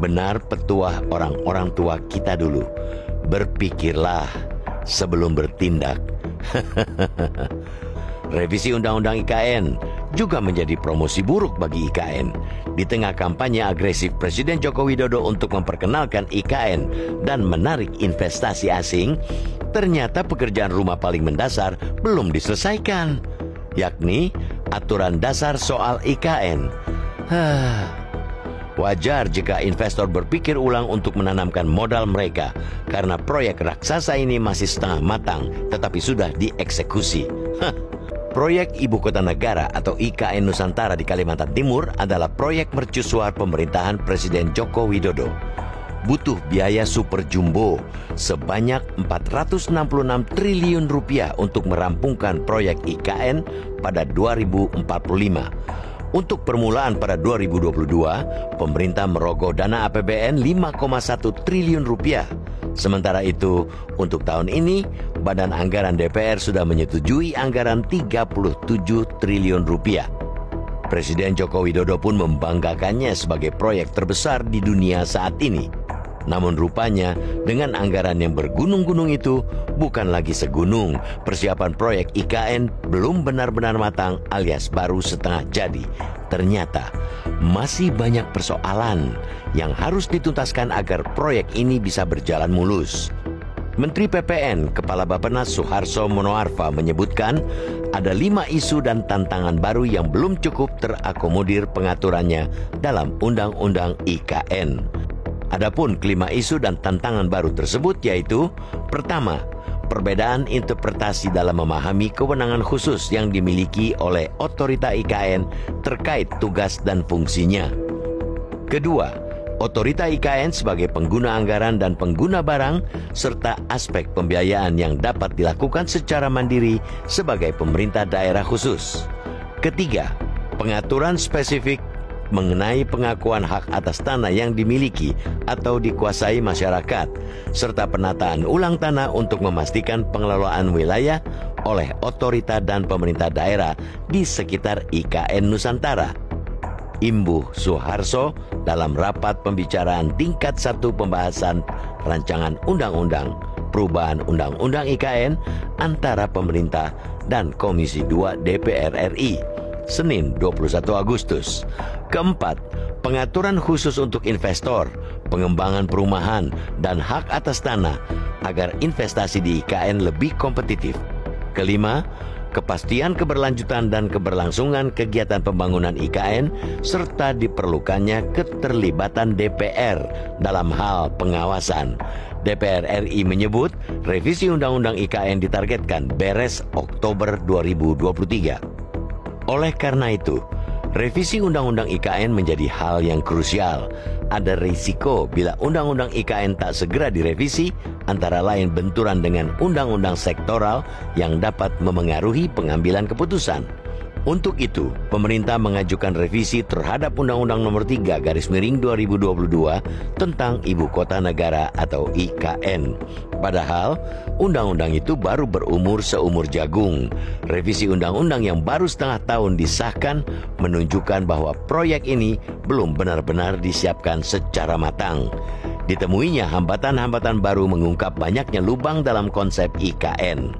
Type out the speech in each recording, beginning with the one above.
Benar petuah orang-orang tua kita dulu, berpikirlah sebelum bertindak. Revisi Undang-Undang IKN juga menjadi promosi buruk bagi IKN. Di tengah kampanye agresif Presiden Joko Widodo untuk memperkenalkan IKN dan menarik investasi asing, ternyata pekerjaan rumah paling mendasar belum diselesaikan, yakni aturan dasar soal IKN. Wajar jika investor berpikir ulang untuk menanamkan modal mereka karena proyek raksasa ini masih setengah matang tetapi sudah dieksekusi. Proyek Ibu Kota Negara atau IKN Nusantara di Kalimantan Timur adalah proyek mercusuar pemerintahan Presiden Joko Widodo. Butuh biaya super jumbo sebanyak 466 triliun rupiah untuk merampungkan proyek IKN pada 2045. Untuk permulaan pada 2022, pemerintah merogoh dana APBN 5,1 triliun rupiah. Sementara itu, untuk tahun ini, Badan Anggaran DPR sudah menyetujui anggaran 37 triliun rupiah. Presiden Joko Widodo pun membanggakannya sebagai proyek terbesar di dunia saat ini. Namun rupanya dengan anggaran yang bergunung-gunung itu bukan lagi segunung. Persiapan proyek IKN belum benar-benar matang alias baru setengah jadi. Ternyata masih banyak persoalan yang harus dituntaskan agar proyek ini bisa berjalan mulus. Menteri PPN Kepala Bappenas Suharso Monoarfa menyebutkan ada 5 isu dan tantangan baru yang belum cukup terakomodir pengaturannya dalam Undang-Undang IKN. Adapun kelima isu dan tantangan baru tersebut yaitu: pertama, perbedaan interpretasi dalam memahami kewenangan khusus yang dimiliki oleh otorita IKN terkait tugas dan fungsinya. Kedua, otorita IKN sebagai pengguna anggaran dan pengguna barang serta aspek pembiayaan yang dapat dilakukan secara mandiri sebagai pemerintah daerah khusus. Ketiga, pengaturan spesifik mengenai pengakuan hak atas tanah yang dimiliki atau dikuasai masyarakat, serta penataan ulang tanah untuk memastikan pengelolaan wilayah oleh otorita dan pemerintah daerah di sekitar IKN Nusantara. Imbuh Suharso dalam rapat pembicaraan tingkat 1 pembahasan rancangan undang-undang perubahan undang-undang IKN antara pemerintah dan Komisi 2 DPR RI, Senin 21 Agustus. Keempat, pengaturan khusus untuk investor, pengembangan perumahan, dan hak atas tanah agar investasi di IKN lebih kompetitif. Kelima, kepastian keberlanjutan dan keberlangsungan kegiatan pembangunan IKN serta diperlukannya keterlibatan DPR dalam hal pengawasan. DPR RI menyebut revisi Undang-Undang IKN ditargetkan beres Oktober 2023. Oleh karena itu, revisi Undang-Undang IKN menjadi hal yang krusial. Ada risiko bila Undang-Undang IKN tak segera direvisi, antara lain benturan dengan undang-undang sektoral yang dapat memengaruhi pengambilan keputusan. Untuk itu, pemerintah mengajukan revisi terhadap Undang-Undang Nomor 3/2022 tentang Ibu Kota Negara atau IKN. Padahal, undang-undang itu baru berumur seumur jagung. Revisi undang-undang yang baru setengah tahun disahkan menunjukkan bahwa proyek ini belum benar-benar disiapkan secara matang. Ditemuinya hambatan-hambatan baru mengungkap banyaknya lubang dalam konsep IKN.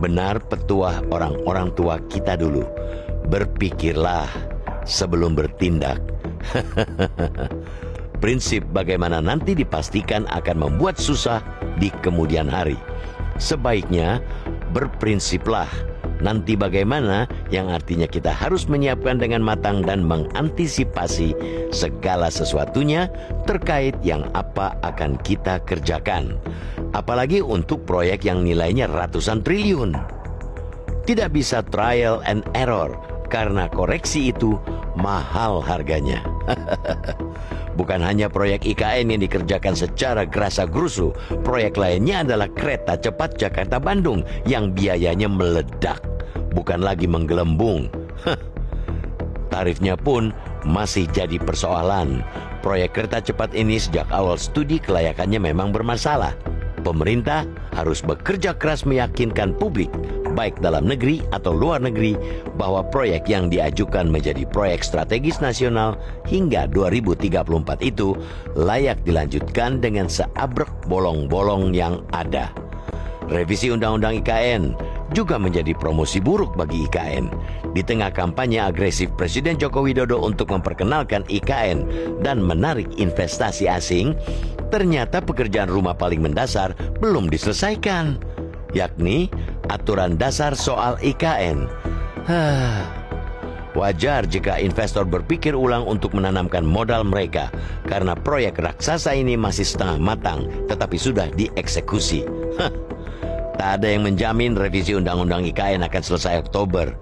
Benar petuah orang-orang tua kita dulu, berpikirlah sebelum bertindak. Prinsip bagaimana nanti dipastikan akan membuat susah di kemudian hari. Sebaiknya berprinsiplah nanti bagaimana, yang artinya kita harus menyiapkan dengan matang dan mengantisipasi segala sesuatunya terkait yang apa akan kita kerjakan. Apalagi untuk proyek yang nilainya ratusan triliun. Tidak bisa trial and error karena koreksi itu mahal harganya. Bukan hanya proyek IKN yang dikerjakan secara gerasa-gerusu, proyek lainnya adalah kereta cepat Jakarta-Bandung yang biayanya meledak, bukan lagi menggelembung. Tarifnya pun masih jadi persoalan. Proyek kereta cepat ini sejak awal studi kelayakannya memang bermasalah. Pemerintah harus bekerja keras meyakinkan publik, baik dalam negeri atau luar negeri, bahwa proyek yang diajukan menjadi proyek strategis nasional hingga 2034 itu layak dilanjutkan dengan seabrek bolong-bolong yang ada. Revisi Undang-Undang IKN juga menjadi promosi buruk bagi IKN. Di tengah kampanye agresif Presiden Joko Widodo untuk memperkenalkan IKN dan menarik investasi asing, ternyata pekerjaan rumah paling mendasar belum diselesaikan, yakni aturan dasar soal IKN. Wajar jika investor berpikir ulang untuk menanamkan modal mereka karena proyek raksasa ini masih setengah matang tetapi sudah dieksekusi. Tak ada yang menjamin revisi Undang-Undang IKN akan selesai Oktober.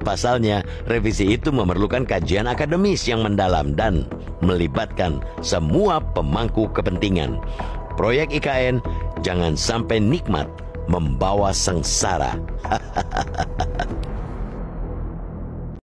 Pasalnya, revisi itu memerlukan kajian akademis yang mendalam dan melibatkan semua pemangku kepentingan. Proyek IKN jangan sampai nikmat membawa sengsara.